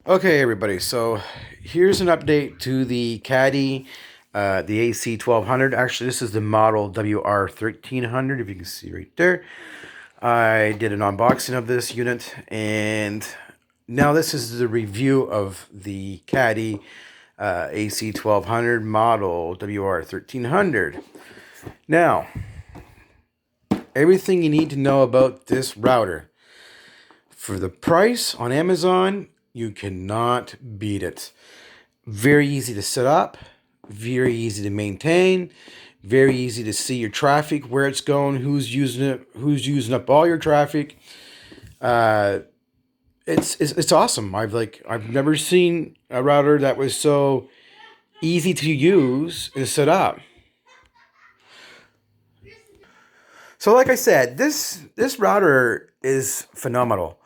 Okay, everybody, so here's an update to the Caddy, the AC1200. Actually, this is the model WR1300, if you can see right there. I did an unboxing of this unit, and now this is the review of the Caddy AC1200 model WR1300. Now, everything you need to know about this router. For the price on Amazon, you cannot beat it. Very easy to set up, very easy to maintain, very easy to see your traffic, where it's going, who's using it, who's using up all your traffic. Uh, it's awesome. I've never seen a router that was so easy to use and set up. So like I said, this router is phenomenal.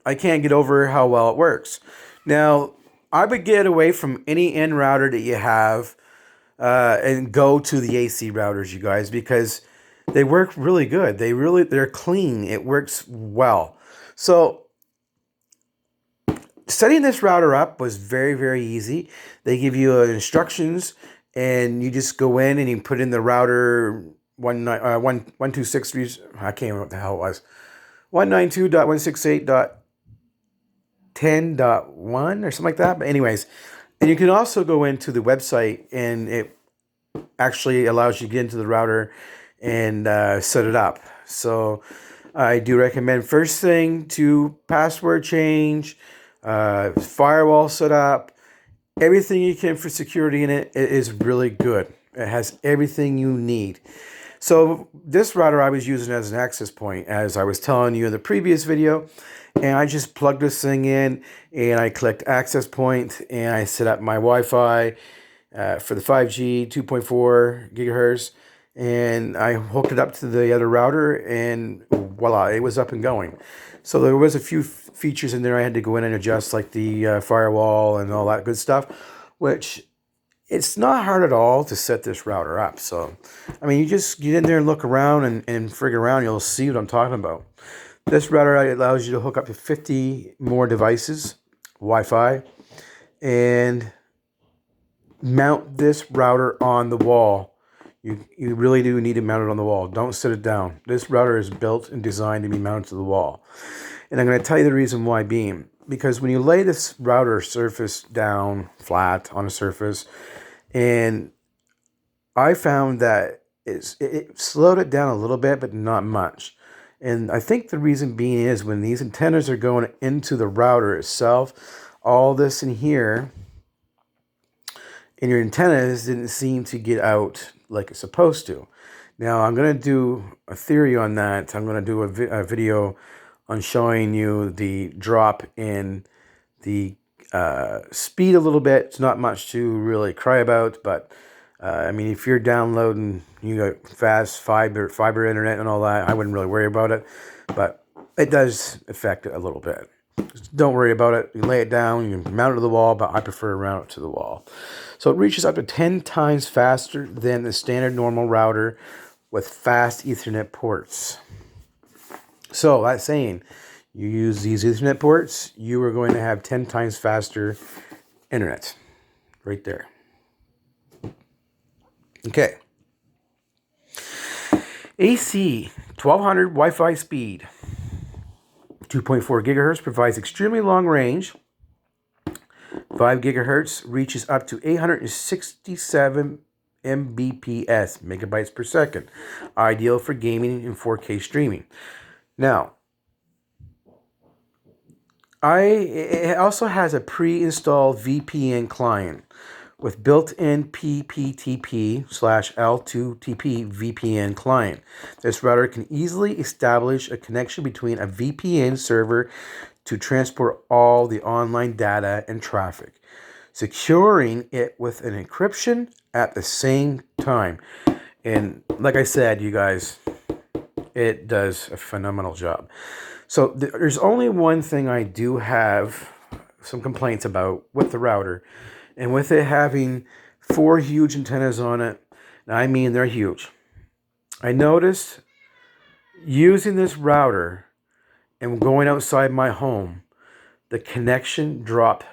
I can't get over how well it works. Now, I would get away from any N router that you have and go to the AC routers, you guys, because they work really good. They're clean. It works well. So setting this router up was very easy. They give you instructions, and you just go in and you put in the router 126. I can't remember what the hell it was. 192.168.10.1 or something like that. But anyways, and you can also go into the website, and it actually allows you to get into the router and set it up. So I do recommend, first thing, to password change, firewall setup, everything you can for security in it. It is really good. It has everything you need. So this router I was using as an access point, as I was telling you in the previous video, and I just plugged this thing in and I clicked access point and I set up my Wi-Fi for the 5G 2.4 gigahertz, and I hooked it up to the other router, and voila, it was up and going. So there was a few features in there I had to go in and adjust, like the firewall and all that good stuff, which it's not hard at all to set this router up. So, I mean, you just get in there and look around and frig around, you'll see what I'm talking about. This router allows you to hook up to 50 more devices, Wi-Fi, and mount this router on the wall. You really do need to mount it on the wall. Don't sit it down. This router is built and designed to be mounted to the wall. And I'm going to tell you the reason why being. Because when you lay this router surface down flat on a surface, and I found that it slowed it down a little bit, but not much. And I think the reason being is when these antennas are going into the router itself, all this in here, and your antennas didn't seem to get out like it's supposed to. Now, I'm going to do a theory on that. I'm going to do a video on showing you the drop in the speed a little bit. It's not much to really cry about, but I mean, if you're downloading, you got fast fiber internet and all that, I wouldn't really worry about it, but it does affect it a little bit. Just don't worry about it. You lay it down, you can mount it to the wall, but I prefer to mount it to the wall. So it reaches up to 10 times faster than the standard normal router with fast Ethernet ports. So that's saying, you use these Ethernet ports, you are going to have 10 times faster internet. Right there. Okay. AC 1200 Wi-Fi speed. 2.4 gigahertz provides extremely long range. 5 gigahertz reaches up to 867 Mbps, megabytes per second. Ideal for gaming and 4K streaming. Now, it also has a pre-installed VPN client with built-in PPTP/L2TP VPN client. This router can easily establish a connection between a VPN server to transport all the online data and traffic, securing it with an encryption at the same time. And like I said, you guys, it does a phenomenal job. So there's only one thing I do have some complaints about with the router, and with it having 4 huge antennas on it. I mean, they're huge. I noticed using this router and going outside my home, the connection dropped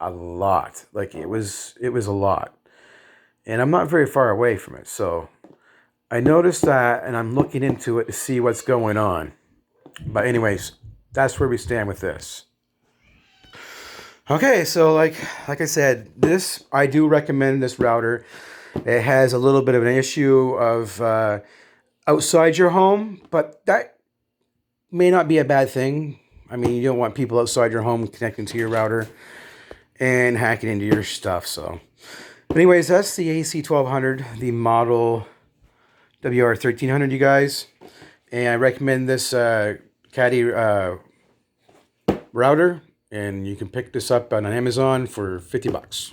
a lot. Like it was a lot. And I'm not very far away from it. So I noticed that, and I'm looking into it to see what's going on. But anyways, that's where we stand with this. Okay, so like I said, this, I do recommend this router. It has a little bit of an issue of outside your home, but that may not be a bad thing. I mean, you don't want people outside your home connecting to your router and hacking into your stuff. So, but anyways, that's the AC1200, the model WR1300, you guys. And I recommend this Cudy router, and you can pick this up on Amazon for $50.